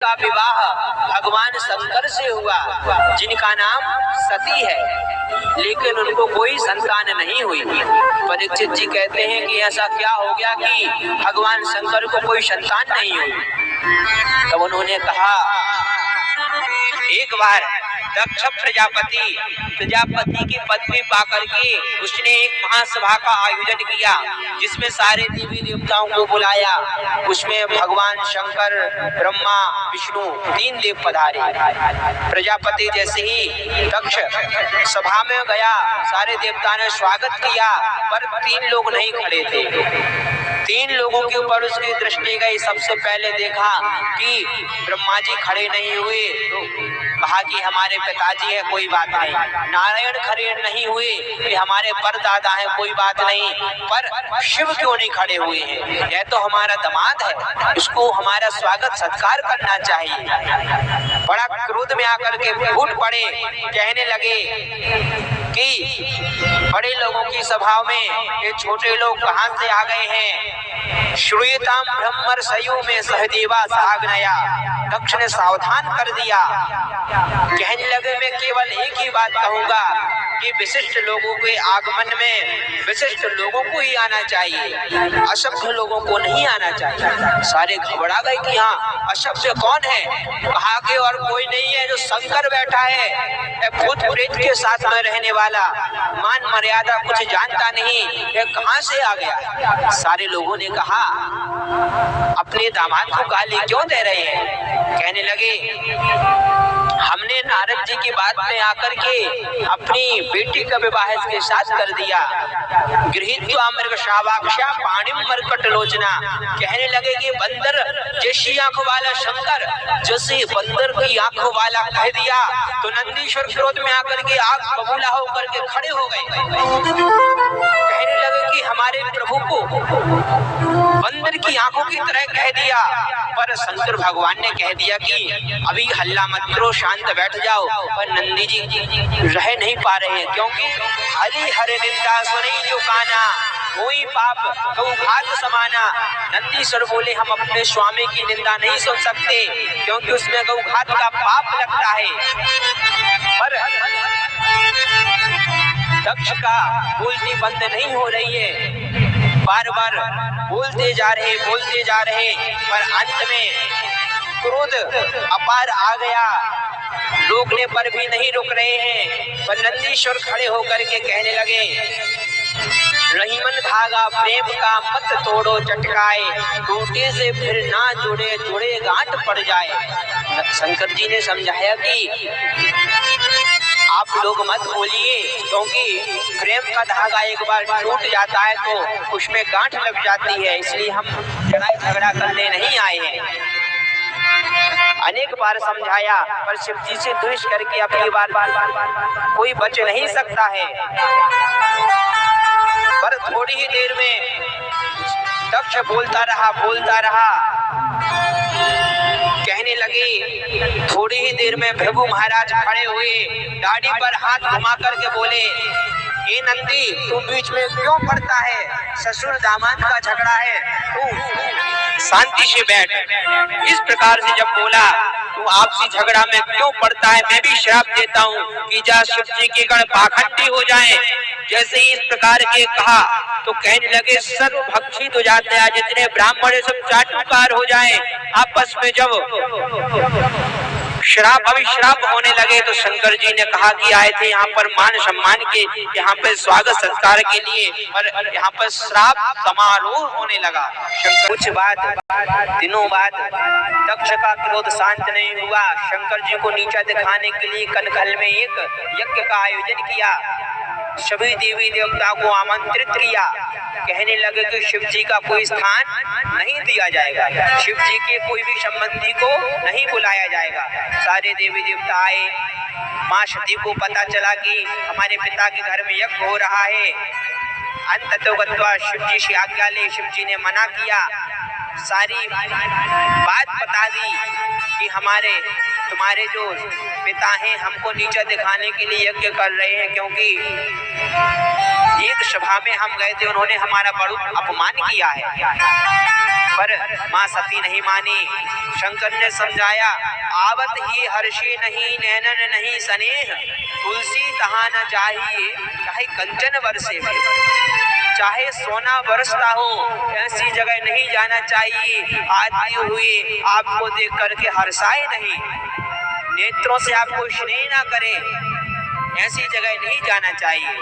का विवाह भगवान शंकर से हुआ, जिनका नाम सती है, लेकिन उनको कोई संतान नहीं हुई। परीक्षित जी कहते हैं कि ऐसा क्या हो गया कि भगवान शंकर को कोई संतान नहीं हुई। तब उन्होंने कहा, एक बार दक्ष प्रजापति की पदवी पाकर के उसने एक महासभा का आयोजन किया, जिसमें सारे देवी देवताओं को बुलाया। उसमें भगवान शंकर, ब्रह्मा, विष्णु, 3 देव पधारे। प्रजापति जैसे ही दक्ष सभा में गया, सारे देवता ने स्वागत किया, पर 3 लोग नहीं खड़े थे। 3 लोगों के ऊपर उसकी दृष्टि गई। सबसे पहले देखा कि ब्रह्मा जी खड़े नहीं हुए, तो कहा कि हमारे पिताजी है, कोई बात नहीं। नारायण खड़े नहीं हुए कि हमारे परदादा है, कोई बात नहीं। पर शिव क्यों नहीं खड़े हुए हैं? यह तो हमारा दामाद है, इसको हमारा स्वागत सत्कार करना चाहिए। बड़ा क्रोध में आकर के फूट पड़े, कहने लगे कि बड़े लोगों की सभा में ये छोटे लोग कहां से आ गए हैं? श्रूयताम ब्रह्मर्षयो में सहदेवा साग्नया। दक्ष ने सावधान कर दिया। कहने लगे, मैं केवल एक ही बात कहूंगा कि विशिष्ट लोगों के आगमन में विशिष्ट लोगों को ही आना चाहिए, असभ्य लोगों को नहीं आना चाहिए। सारे घबरा गए कि हाँ, असभ्य कौन है? कहा कि और कोई नहीं है, जो शंकर बैठा है, भूत प्रेत के साथ में रहने वाला, मान मर्यादा कुछ जानता नहीं, ये कहां से आ गया? सारे लोगों ने कहा, अपने दामाद को गाली क्यों दे रहे हैं? कहने लगे, हमने नारद जी की बात में आकर के अपनी बेटी का विवाह इसके साथ कर दिया। गृहीत्वा मृगशावाक्षा पाणिम मरकट लोचना। कहने लगे कि बंदर जैसी आंखों वाला शंकर, जैसे बंदर की आंखों वाला कह दिया, तो नंदीश्वर क्रोध में आकर के आग बबूला होकर के खड़े हो गए। कहने लगे कि हमारे प्रभु को बंदर की आंखों की तरह कह दिया। पर शंकर भगवान ने कह दिया कि अभी हल्ला मत करो, शांत बैठ जाओ। पर नंदी जी रह नहीं पा रहे हैं, क्योंकि हरि हरे निंदा सुनी जो काना, कोई पाप गौघात समाना। नंदीश्वर बोले, हम अपने स्वामी की निंदा नहीं सुन सकते, क्योंकि उसमें गौघात का पाप लगता है। पर दक्ष का बोलती बंद नहीं हो रही है, बार बार बोलते जा रहे, पर अंत में क्रोध अपार आ गया। रोकने पर भी नहीं रुक रहे हैं। पर नंदीश्वर खड़े होकर के कहने लगे, रहीमन धागा प्रेम का मत तोड़ो चटकाए, टूटे से फिर ना जुड़े, जुड़े गांठ पड़ जाए। शंकर जी ने समझाया कि आप लोग मत बोलिए, क्योंकि प्रेम का धागा एक बार टूट जाता है तो उसमें गांठ लग जाती है, इसलिए हम लड़ाई झगड़ा करने नहीं आए हैं। अनेक बार समझाया, पर शिव जी से द्वेष करके अपनी बार कोई बच नहीं सकता है। पर थोड़ी ही देर में दक्ष बोलता रहा। कहने लगे, थोड़ी ही देर में प्रभु महाराज खड़े हुए, दाढ़ी पर हाथ घुमा करके बोले, हे नंदी, तू बीच में क्यों पड़ता है? ससुर दामाद का झगड़ा है, तू शांति से बैठ। इस प्रकार से जब बोला, तू आपसी झगड़ा में क्यों पड़ता है? मैं भी श्राप देता हूँ कि जा शिव जी के गण पाखंडी हो जाएं। जैसे ही इस प्रकार के कहा, तो कहने लगे, सर्व भक्षित हो जाते हैं, जितने ब्राह्मण सब चाटुकार हो जाएं। आपस में जब श्राप अभिश्राप होने लगे, तो शंकर जी ने कहा कि आए थे यहाँ पर मान सम्मान के, यहाँ पे स्वागत सत्कार के लिए, पर यहाँ पर श्राप समारोह होने लगा। कुछ दिनों बाद दक्ष का क्रोध शांत नहीं हुआ। शंकर जी को नीचा दिखाने के लिए कनकल में एक यज्ञ का आयोजन किया, सभी देवी देवता को आमंत्रित किया। कहने लगे कि शिव जी का कोई स्थान नहीं दिया जाएगा, शिव जी के कोई भी संबंधी को नहीं बुलाया जाएगा। सारे देवी देवता आए। माँ सती को पता चला कि हमारे पिता के घर में यज्ञ हो रहा है। अंततो गत्वा शिव जी से आज्ञा ले, शिव जी ने मना किया, सारी बात बता दी कि तुम्हारे जो पिता हैं हमको नीचा दिखाने के लिए यज्ञ कर रहे हैं, क्योंकि एक सभा में हम गए थे, उन्होंने हमारा बड़ा अपमान किया है। पर माँ सती नहीं मानी। शंकर ने समझाया, आवत ही हर्षे नहीं नैनन नहीं स्नेह, तुलसी तहा न चाहिए चाहे कंचन बरसे, चाहे सोना बरसता हो ऐसी जगह नहीं जाना चाहिए। आती हुई आपको देख करके हर्षाए नहीं, नेत्रों से आपको स्नेह ना करे, ऐसी जगह नहीं जाना चाहिए।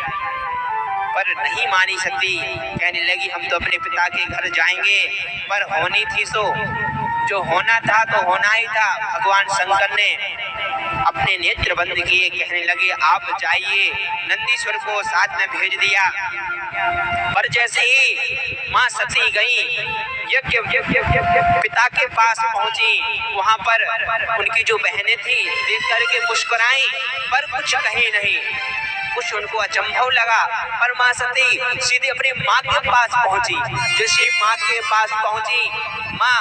पर नहीं मानी सती, कहने लगी हम तो अपने पिता के घर जाएंगे, पर होनी थी सो जो होना था तो होना ही था। भगवान शंकर ने अपने नेत्र बंद किए, कहने लगे आप जाइए। नंदीश्वर को साथ में भेज दिया। पर जैसे ही माँ सती गई, यज्ञ पिता के पास पहुंची, वहां पर उनकी जो बहनें थी देख करके मुस्कुराई, पर कुछ कही नहीं। कुछ उनको अचंभव लगा, पर माँ सती सीधे अपनी माँ के पास पहुंची। जैसे माँ के पास पहुंची, माँ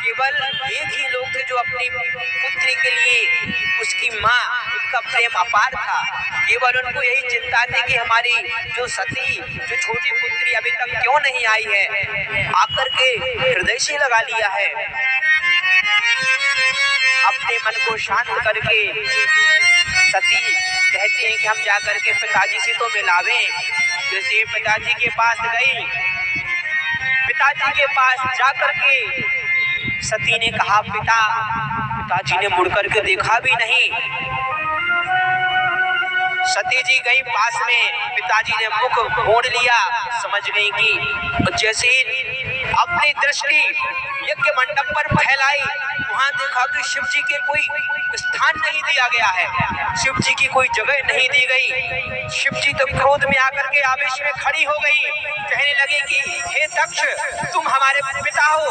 केवल एक ही लोग थे जो अपनी पुत्री के लिए, उसकी माँ, उनका प्रेम अपार था। केवल उनको यही चिंता थी कि हमारी जो सती, जो छोटी पुत्री अभी तक क्यों नहीं आई है, आकर के हृदय से लगा लिया है। अपने मन को शांत करके सती कहती हैं कि हम जाकर के पिताजी से तो मिलावें। जैसे पिताजी के पास गई, पिताजी के पास जाकर के सती ने कहा पिताजी ने मुड़ करके देखा भी नहीं। सती जी गई पास में, पिताजी ने मुख मोड़ लिया, समझ गई कि जैसे अपनी दृष्टि यज्ञ मंडप पर फैलाई, वहां देखा कि शिव जी के कोई स्थान नहीं दिया गया है, शिव जी की कोई जगह नहीं दी गई। शिव जी तो क्रोध में आकर के आवेश में खड़ी हो गई, कहने लगी कि हे दक्ष, तुम हमारे पिता हो,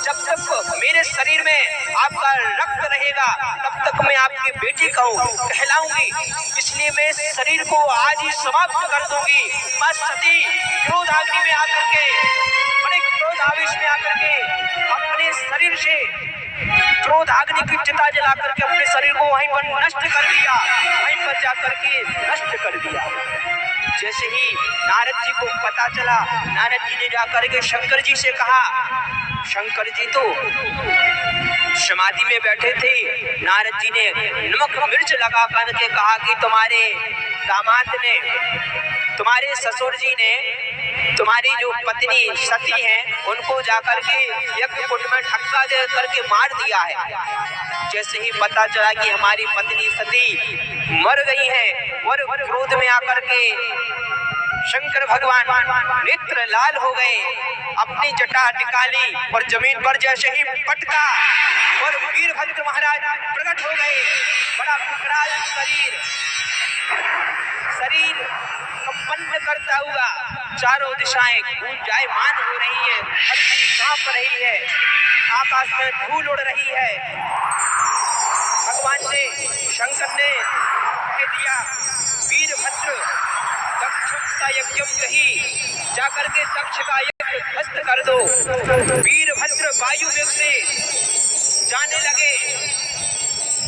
जब तक मेरे शरीर में आपका रक्त रहेगा तब तक मैं आपकी बेटी कहलाऊंगी, इसलिए मैं शरीर को आज ही समाप्त कर दूंगी। बस सती क्रोधाग्नि में आकर के, बड़े क्रोध आवेश में आकर के अपने शरीर से क्रोधाग्नि की चिता जला करके अपने शरीर को वहीं पर नष्ट कर दिया, वहीं पर जाकर के नष्ट कर दिया। जैसे ही नारद जी को पता चला, नारद जी ने जाकर के शंकर जी से कहा। शंकर जी तो समाधि में बैठे थे। नारद जी ने नमक मिर्च लगा करके कहा कि तुम्हारे दामाद ने, तुम्हारे ससुर जी ने तुम्हारी जो पत्नी सती हैं उनको जाकर के यज्ञ कुंड में धक्का दे करके मार दिया है। जैसे ही पता चला कि हमारी पत्नी सती मर गई है, और क्रोध में आकर के शंकर भगवान नेत्र लाल हो गए, अपनी जटा निकाली और जमीन पर जैसे ही पटका और वीरभद्र महाराज प्रकट हो गए। बड़ा विकराल शरीर कंपन करता हुआ चारों दिशाएं गूंजायमान हो रही है, धरती कांप रही है, आकाश में धूल उड़ रही है। भगवान ने, शंकर ने कह दिया, वीरभद्र दक्ष का यज्ञ कही, जाकर के दक्ष का यज्ञ ध्वस्त कर दो। वीरभद्र वायु वेग से जाने लगे,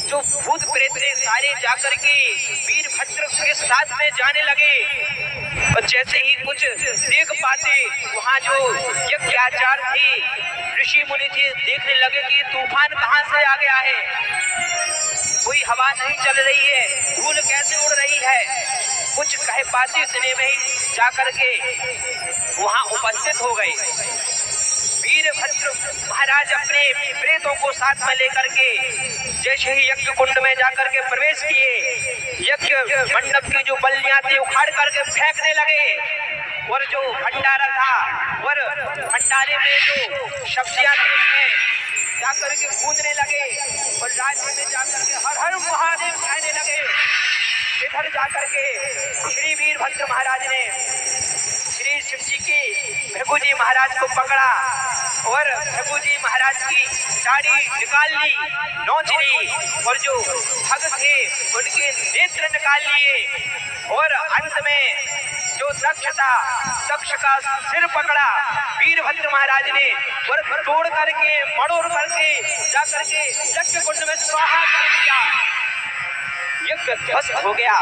जो भूत प्रेत थे सारे जाकर के वीरभद्र के साथ में जाने लगे। और जैसे ही कुछ देख पाते, वहाँ जो यज्ञ आचार्य थे, ऋषि मुनि थे, देखने लगे कि तूफान कहाँ से आ गया है, कोई हवा नहीं चल रही है, धूल कैसे उड़ रही है। कुछ कह पाते इतने में ही जाकर के वहाँ उपस्थित हो गए। वीरभद्र महाराज अपने प्रेतों को साथ में लेकर के जैसे ही यज्ञ कुंड में जाकर के प्रवेश किए, यज्ञ मंडप की जो बल्लियां थी उखाड़ करके फेंकने लगे, और जो भंडारा था, और भंडारे में जो सब्जियां थी उसमें जाकर के कूदने लगे, और राज्य में जाकर के हर हर महादेव कहने लगे। इधर जाकर के श्री वीरभद्र महाराज ने श्री शिव जी के भृगु जी महाराज को पकड़ा, और भृगु जी महाराज की दाढ़ी निकाल ली, नोच ली, और जो ठग थे उनके नेत्र निकाल लिए, और अंत में जो दक्ष का सिर पकड़ा वीरभद्र महाराज ने, और तोड़ करके मड़ोड़ करके जाकर के यज्ञ कुंड में स्वाहा कर दिया। यज्ञ ध्वस्त हो गया।